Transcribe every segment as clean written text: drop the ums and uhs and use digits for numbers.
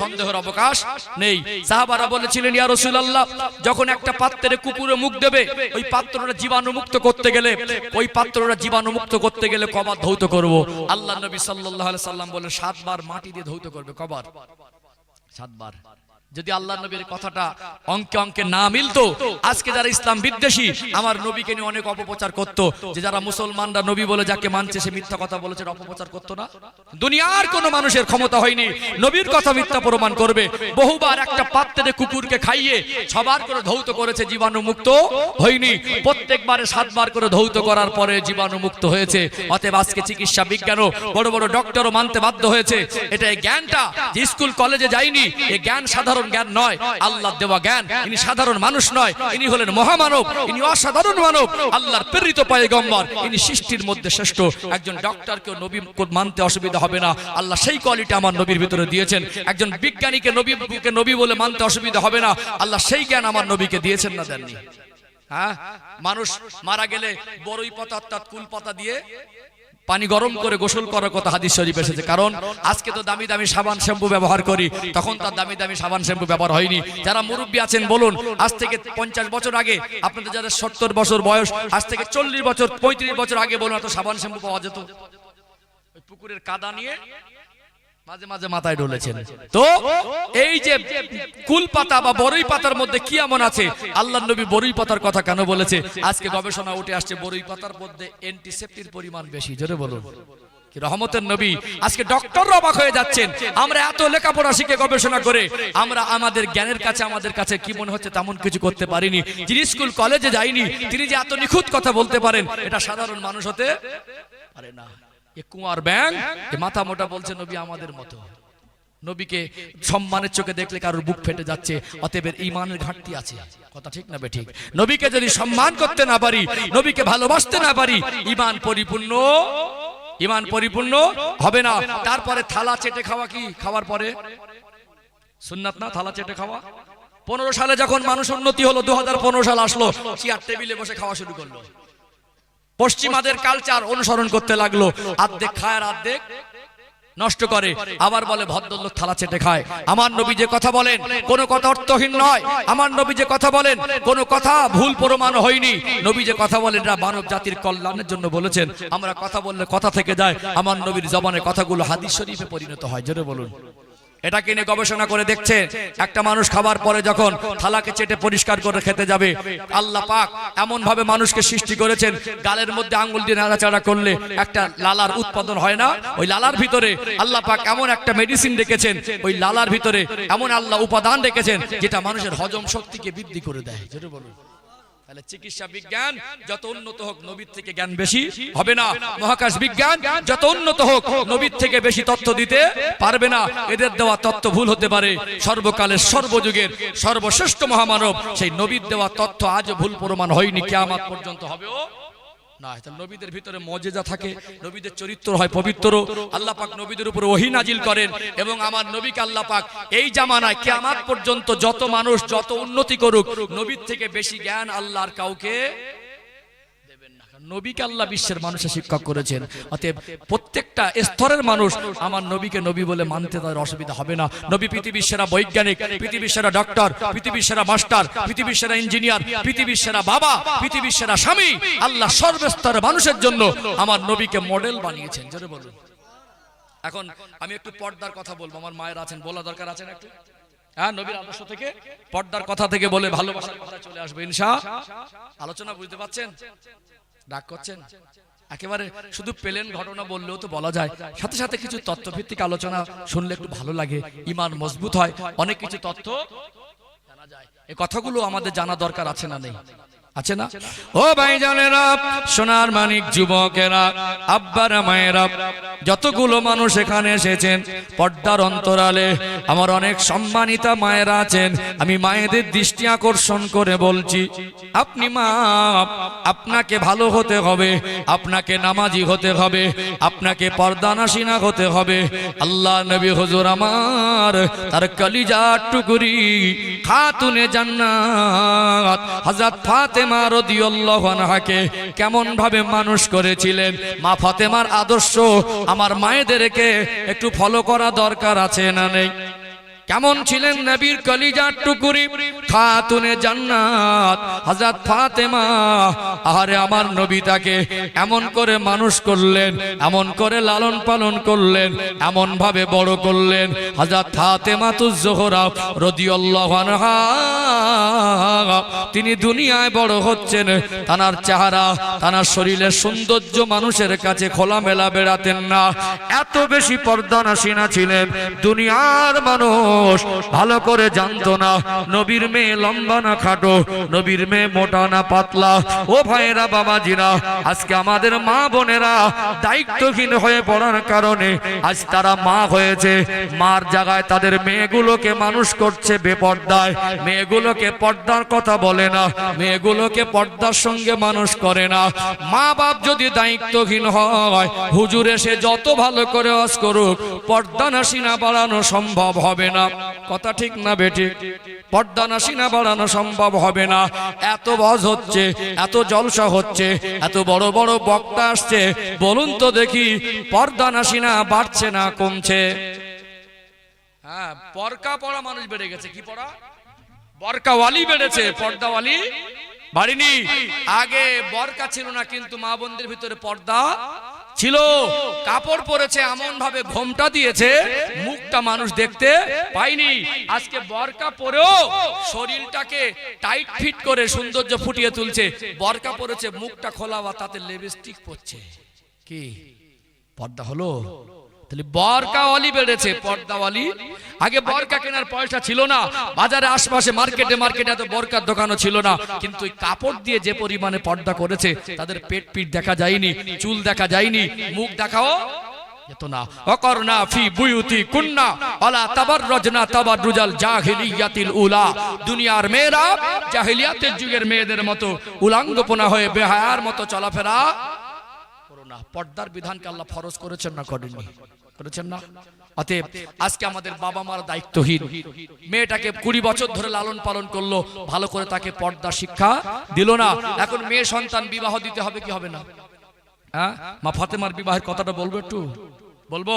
সন্দেহের অবকাশ নেই। সাহাবারা বলেছিলেন, ইয়া রাসূলুল্লাহ, যখন একটা পাত্রে কুকুরে মুখ দেবে, ওই পাত্রটা জীবাণুমুক্ত করতে গেলে কবার ধৌত করব? আল্লাহ নবী সাল্লাল্লাহু আলাইহি সাল্লাম বলেন, 7 বার মাটি দিয়ে ধৌত করবে। কবার? 7 বার। যদি আল্লাহ নবীর কথাটা অঙ্কে অঙ্কে না মিলতো, আজকে যারা ইসলাম বিদ্বেষী আমার নবীকে নিয়ে অনেক অপপ্রচার করত, যে যারা মুসলমানরা নবী বলে যাকে মানছে সে মিথ্যা কথা বলেছে, অপপ্রচার করতো না? দুনিয়ার কোনো মানুষের ক্ষমতা হয়নি নবীর কথা মিথ্যা প্রমাণ করবে। বহুবার একটা পাত্রে কুকুরকে খাইয়ে 6 বার করে ধৌত করেছে, জীবাণু মুক্ত হয়নি। প্রত্যেকবারে 7 বার করে ধৌত করার পরে জীবাণু মুক্ত হয়েছে। অতএব আজকে চিকিৎসা বিজ্ঞানও বড় বড় ডক্টরও মানতে বাধ্য হয়েছে, এটা এই জ্ঞানটা যে স্কুল কলেজে যায়নি, এই জ্ঞান সাধারণ জ্ঞান নয়, আল্লাহর দেওয়া জ্ঞান। ইনি সাধারণ মানুষ নয়, ইনি হলেন মহামানব, ইনি অসাধারণ মানব, আল্লাহর প্রেরিত পয়গম্বর, ইনি সৃষ্টির মধ্যে শ্রেষ্ঠ। একজন ডক্টরকে নবী মানতে অসুবিধা হবে না, আল্লাহ সেই কোয়ালিটি আমার নবীর ভিতরে দিয়েছেন। একজন বিজ্ঞানীকে নবী বলে মানতে অসুবিধা হবে না, আল্লাহ সেই জ্ঞান আমার নবীকে দিয়েছেন না দেননি? হ্যাঁ, মানুষ মারা গেলে বড়ই পাতা অর্থাৎ কুল পাতা দিয়ে পানি গরম করে গোসল করার কথা হাদিস শরীফে এসেছে। কারণ আজকে তো দামি দামি সাবান শ্যাম্পু ব্যবহার করি, তখন তার দামি দামি সাবান শ্যাম্পু ব্যবহার হয়নি। যারা মুরব্বী আছেন বলুন, আজ থেকে 50 বছর আগে, আপনাদের যাদের 70 বছর বয়স, আজ থেকে 40 বছর 35 বছর আগে বলুন, এত সাবান শ্যাম্পু পাওয়া যেত? ওই পুকুরের কাদা নিয়ে মাঝে মাঝে মাথায় ঢলেছেন। তো এই যে কুল পাতা বা বড়ই পাতার মধ্যে কি এমন আছে? আল্লাহর নবী বড়ই পাতার কথা কেন বলেছে? আজকে গবেষণা উঠে আসছে বড়ই পাতার মধ্যে অ্যান্টিসেপ্টিক পরিমাণ বেশি। জোরে বলুন, কি রহমতের নবী! আজকে ডক্টররা অবাক হয়ে যাচ্ছেন। আমরা এত লেখাপড়া শিখে গবেষণা করে আমরা আমাদের জ্ঞানের কাছে আমাদের কাছে কি মনে হচ্ছে তেমন কিছু করতে পারিনি। যিনি স্কুল কলেজে যায়নি তিনি যে এত নিখুঁত কথা বলতে পারেন, এটা সাধারণ মানুষ হতে পারে না। কুয়ার ব্যাং মাথা মোটা বলছে নবী আমাদের মতো। নবীকে সম্মানের চোখে দেখলে কারোর বুক ফেটে যাচ্ছে। অতএব ঈমানের ঘাটতি আছে। কথা ঠিক না বেঠিক? নবীকে যদি সম্মান করতে না পারি, নবীকে ভালোবাসতে না পারি, ঈমান পরিপূর্ণ হবে না। তারপরে থালা চেটে খাওয়া, কি খাওয়ার পরে সুন্নাত না থালা চেটে খাওয়া? 15 সালে যখন মানুষ উন্নতি হলো, 2015 সাল আসলো, চেয়ার টেবিলে বসে খাওয়া শুরু করলো। পশ্চিমাদের কালচার অনুসরণ করতে লাগলো, আর্ধেক খায় আর আর্ধেক নষ্ট করে। আবার বলে ভদ্রলোক থালা চেটে খায়। আমার নবী যে কথা বলেন কোনো কথা অর্থহীন নয়। আমার নবী যে কথা বলেন কোনো কথা ভুল প্রমাণ হয়নি। নবী যে কথা বলেন এটা মানব জাতির কল্যাণের জন্য বলেছেন। আমরা কথা বললে কথা থেকে যায়, আমার নবীর জবানের কথাগুলো হাদিস শরীফে পরিণত হয়। জোরে বলুন। এটাকে নিয়ে গবেষণা করে দেখছে, একটা মানুষ খাবার পরে যখন থালাকে চেটে পরিষ্কার করে খেতে যাবে, আল্লাহ পাক এমন ভাবে মানুষকে সৃষ্টি করেছেন, গালের মধ্যে আঙ্গুল দিয়ে নাড়াচাড়া করলে একটা লালার উৎপাদন হয় না? ওই লালার ভিতরে আল্লাহ পাক এমন একটা মেডিসিন রেখেছেন, ওই লালার ভিতরে এমন আল্লাহ উপাদান রেখেছেন যেটা মানুষের হজম শক্তিকে বৃদ্ধি করে দেয়। যেটা বলুন, তাহলে চিকিৎসা বিজ্ঞান যত উন্নত হোক নবীর থেকে জ্ঞান বেশি হবে না। মহাকাশ বিজ্ঞান যত উন্নত হোক নবীর থেকে বেশি তথ্য দিতে পারবে না। এদের দেওয়া তথ্য ভুল হতে পারে, সর্বকালের সর্বযুগের সর্বশ্রেষ্ঠ মহামানব সেই নবীর দেওয়া তথ্য আজও ভুল প্রমাণ হয়নি, কিয়ামত পর্যন্ত হবেও না। নবীদের ভিতরে মুজিজা থাকে, নবীদের চরিত্র হয় পবিত্র। আল্লাহ পাক নবীদের উপর ওহী নাজিল করেন এবং আমার নবীকে আল্লাহ পাক এই জামানায় কিয়ামত পর্যন্ত যত মানুষ যত উন্নতি করুক, নবীর থেকে বেশি জ্ঞান আল্লাহর কাউকে দেবেন না। নবীকে আল্লাহ বিশ্বের মানুষের শিক্ষক করেছেন। অতএব প্রত্যেকটা স্তরের মানুষ আমার নবীকে নবী বলে মানতে তাদের অসুবিধা হবে না। নবী পৃথিবীর সেরা বৈজ্ঞানিক, পৃথিবীর সেরা ডক্টর, পৃথিবীর সেরা মাস্টার, পৃথিবীর সেরা ইঞ্জিনিয়ার, পৃথিবীর সেরা বাবা, পৃথিবীর সেরা স্বামী। আল্লাহ সর্বস্তরের মানুষের জন্য আমার নবীকে মডেল বানিয়েছেন। জোরে বলুন। এখন আমি একটু পর্দার কথা বলবো। আমার মায়ের আছেন, বলা দরকার আছে না একটু? হ্যাঁ, নবীর আদর্শ থেকে পর্দার কথা থেকে বলে ভালোবাসার কথা চলে আসবে ইনশাআল্লাহ। আলোচনা বুঝতে পারছেন? ডাক করছেন? একেবারে শুধু প্লেন ঘটনা বললেও তো বলা যায়, সাথে সাথে কিছু তথ্যভিত্তিক আলোচনা শুনলে একটু ভালো লাগে, ঈমান মজবুত হয়, অনেক কিছু তথ্য জানা যায়। এই কথাগুলো আমাদের জানা দরকার আছে না নেই? আছে না? ও ভাইজানেরা, সোনার মানিক যুবকেরা, আব্বারা মায়েরা, যতগুলো মানুষ এখানে এসেছেন পর্দার অন্তরালে, আমার অনেক সম্মানিতা মায়েরা আছেন। আমি মায়েদের দৃষ্টি আকর্ষণ করে বলছি, আপনি মা, আপনাকে ভালো হতে হবে, আপনাকে নামাজি হতে হবে, আপনাকে পর্দানাসিনা হতে হবে। আল্লাহ নবী হুজুর আমার তার কলিজার টুকরি খাতুনে জান্নাত হযরত ফাতেমা রাদিয়াল্লাহু আনহাকে কেমন ভাবে মানুষ করেছিলেন। মা ফাতেমার আদর্শ আমার মায়েদেরকে একটু ফলো করা দরকার আছে না নেই? কেমন ছিলেন নবীর কলিজার টুকরি খাতুনে জান্নাত হযরত ফাতেমা। আরে আমার নবী তাকে এমন করে মানুষ করলেন, এমন করে লালন পালন করলেন, এমন ভাবে বড় করলেন। হযরত ফাতেমাতুজ জোহরা রাদিয়াল্লাহু আনহা তিনি দুনিয়ায় বড় হচ্ছেন, তার চেহারা তার শরীরের সৌন্দর্য মানুষের কাছে খোলামেলা বেড়াতেন না, এত বেশি পর্দানাসীনা ছিলেন। দুনিয়ার মানুষ ভালো করে জানতো না নবীর মেয়ে লম্বা না খাটো, নবীর মেয়ে মোটা না পাতলা। ও ভাইরা বাবাজিরা, আজকে আমাদের মা বোনেরা দায়িত্বহীন হয়ে পড়ার কারণে আজ তারা মা হয়েছে, মার জায়গায় তাদের মেয়েগুলোকে মানুষ করছে বেপর্দায়। মেয়েগুলোকে পর্দার কথা বলে না, মেয়েগুলোকে পর্দার সঙ্গে মানুষ করে না। মা বাপ যদি দায়িত্বহীন হয়, হুজুর এসে যত ভালো করে ওয়াজ করুক, পর্দানাসীনা বাড়ানো সম্ভব হবে না। কথা ঠিক না বেঠিক? পর্দানাসীনা বাড়ানো সম্ভব হবে না। এত ওয়াজ হচ্ছে, এত জলসা হচ্ছে, এত বড় বড় বক্তা আসছে, বলুন তো দেখি পর্দানাসীনা বাড়ছে না কমছে? হ্যাঁ, পরকা পড়া মানুষ বেড়ে গেছে। কি পড়া? বরকাওয়ালি বেড়েছে, পর্দাওয়ালি বাড়িনি। আগে বরকা ছিল না, কিন্তু মা বোনদের ভিতরে পর্দা ছিল। কাপড় পরেছে এমন ভাবে ঘোমটা দিয়েছে, মুখটা মানুষ দেখতে পায়নি। আজকে বরকা পরেও শরীরটাকে টাইট ফিট করে সৌন্দর্য ফুটিয়ে তুলছে। বরকা পরেছে, মুখটা খোলা, বা তাতে লিপস্টিক পরছে। কি পর্দা হলো? তাহলে বরকাওয়ালি বেড়েছে, পর্দাওয়ালি। আগে বরকা কেনার পয়সা ছিল না, বাজারে আশপাশে মার্কেটে এত বরকার দোকানও ছিল না, কিন্তু ওই কাপড় দিয়ে যে পরিমাণে পর্দা করেছে, তাদের পেট পিঠ দেখা যায়নি, চুল দেখা যায়নি, মুখ দেখাও যেত না। ওয়াকরনা ফি বুয়ুতি কুন্না ওয়ালা তাবাররাজনা তাবাররুজাল জাহিলিয়াতিল উলা। দুনিয়ার মেয়েরা জাহিলিয়াতের যুগের মেয়েদের মতো উলাঙ্গপনা হয়ে বেহায়ার মতো চলাফেরা করো না। পর্দার বিধানকে আল্লাহ ফরজ করেছেন না করেননি? করেছেন না? অতএব আজকে আমাদের বাবা মার দায়িত্বহীন। মেয়েটাকে 20 বছর ধরে লালন পালন করলো, ভালো করে তাকে পর্দা শিক্ষা দিল না। এখন মেয়ে সন্তান বিবাহ দিতে হবে কি হবে না? হ্যাঁ, মা ফাতেমার বিবাহের কথাটা বলবো একটু? বলবো?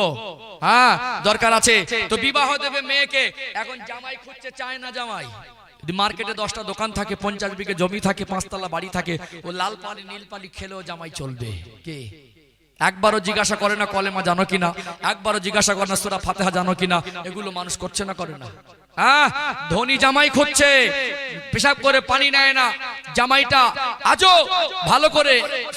হ্যাঁ, দরকার আছে তো। বিবাহ দেবে মেয়েকে, এখন জামাই খুঁজছে, চায় না জামাই। যদি মার্কেটে 10টা দোকান থাকে, 50 বিঘে জমি থাকে, 5 তলা বাড়ি থাকে, ও লাল পানি নীল পানি খেলেও জামাই চলবে? কে একবারও জিজ্ঞাসা করে না কলেমা জানো কিনা? একবারও জিজ্ঞাসা করে না সূরা ফাতিহা জানো কিনা? এগুলো মানুষ করছে না, করে না? হ্যাঁ, ধনী জামাই খুঁজছে, পেশাব করে পানি নেয় না। জামাইটা আজও ভালো করে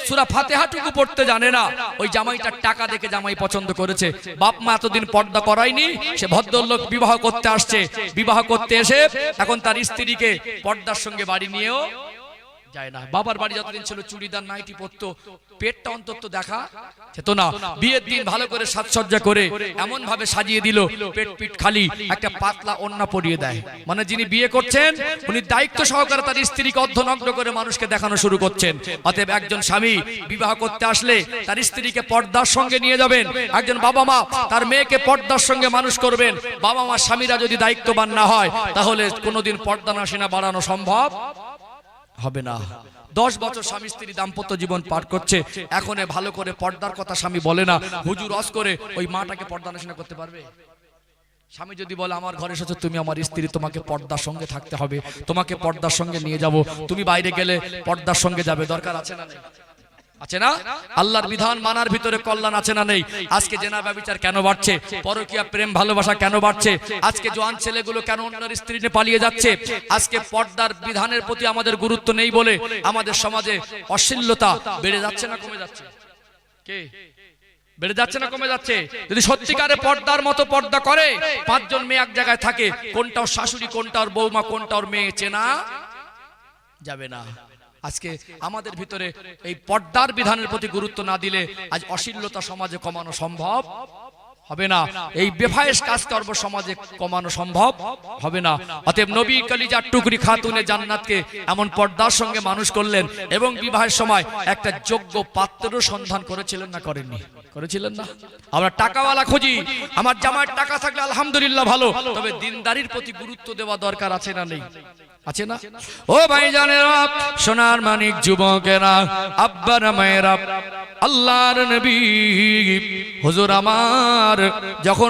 সূরা ফাতিহাটুকু পড়তে জানে না। ওই জামাইটার টাকা দেখে জামাই পছন্দ করেছে। বাপ মা এতদিন পর্দা করায়নি, সে ভদ্রলোক বিবাহ করতে আসছে। বিবাহ করতে এসে এখন তার স্ত্রীকে পর্দার সঙ্গে বাড়ি নিয়েও যায় না। বাবার বাড়ি যতদিন ছিল চুড়িদার নাইটি পরতো, পেটটা অন্তত দেখা যেত না। বিয়ের দিন ভালো করে সাজসজ্জা করে এমন ভাবে সাজিয়ে দিল, পেট পিঠ খালি, একটা পাতলা ওড়না পরিয়ে দেয়। মানে যিনি বিয়ে করছেন উনি দায়িত্ব সহকারে তার স্ত্রীকে অর্ধনগ্ন করে মানুষকে দেখানো শুরু করছেন। অতএব একজন স্বামী বিবাহ করতে আসলে তার স্ত্রীকে পর্দার সঙ্গে নিয়ে যাবেন। একজন বাবা মা তার মেয়েকে পর্দার সঙ্গে মানুষ করবেন। বাবা মা স্বামীরা যদি দায়িত্ববান না হয়, তাহলে কোনোদিন পর্দানাসীনা বাড়ানো সম্ভব হবে না। 10 বছর স্বামী স্ত্রী দাম্পত্য জীবন পার করছে, এখন ভালো করে পর্দার কথা স্বামী বলে না। হুজুর ওয়াজ করে ওই মাটাকে পর্দানাসীনা করতে পারবে? স্বামী যদি বলে আমার ঘরে এসেছো তুমি, আমার স্ত্রী, তোমাকে পর্দার সঙ্গে থাকতে হবে, তোমাকে পর্দার সঙ্গে নিয়ে যাব, তুমি বাইরে গেলে পর্দার সঙ্গে যাবে, দরকার আছে না? আছে না? আল্লাহর বিধান মানার ভিতরে কল্যাণ আছে না নেই? আজকে জেনা ব্যভিচার কেন বাড়ছে? পরকীয়া প্রেম ভালোবাসা কেন বাড়ছে? আজকে জওয়ান ছেলেগুলো কেন অন্যের স্ত্রী নিয়ে পালিয়ে যাচ্ছে? আজকে পর্দার বিধানের প্রতি আমাদের গুরুত্ব নেই বলে আমাদের সমাজে অশ্লীলতা বেড়ে যাচ্ছে না কমে যাচ্ছে? কে বেড়ে যাচ্ছে না কমে যাচ্ছে? যদি সত্যিকারে পর্দার মতো পর্দা করে, 5 জন মেয়ে এক জায়গায় থাকে, কোনটা ওর শাশুড়ি, কোনটা ওর বৌমা, কোনটা ওর মেয়ে চেনা যাবে না। আজকে আমাদের ভিতরে এই পর্দার বিধানের প্রতি গুরুত্ব না দিলে আজ অশ্লীলতা সমাজে কমানো সম্ভব হবে না। এই বেফায়েশ কাজকর্ম সমাজে কমানো সম্ভব হবে না। অতএব নবী কলিজার টুকরি খাতুনে জান্নাতকে এমন পর্দার সঙ্গে মানুষ করলেন এবং বিবাহের সময় একটা যোগ্য পাত্রের সন্ধান করেছিলেন না করেননি? করেছিলেন না? আমরা টাকাওয়ালা খুঁজি, আমার জামাইয়ের টাকা থাকলে আলহামদুলিল্লাহ ভালো, তবে দিনদারির প্রতি গুরুত্ব দেওয়া দরকার আছে না নেই? আছে না? ও ভাইজানেরা, সোনার মানিক যুবকেরা, আব্বারা মায়েরা, আল্লাহর নবী হুজুর আমার যখন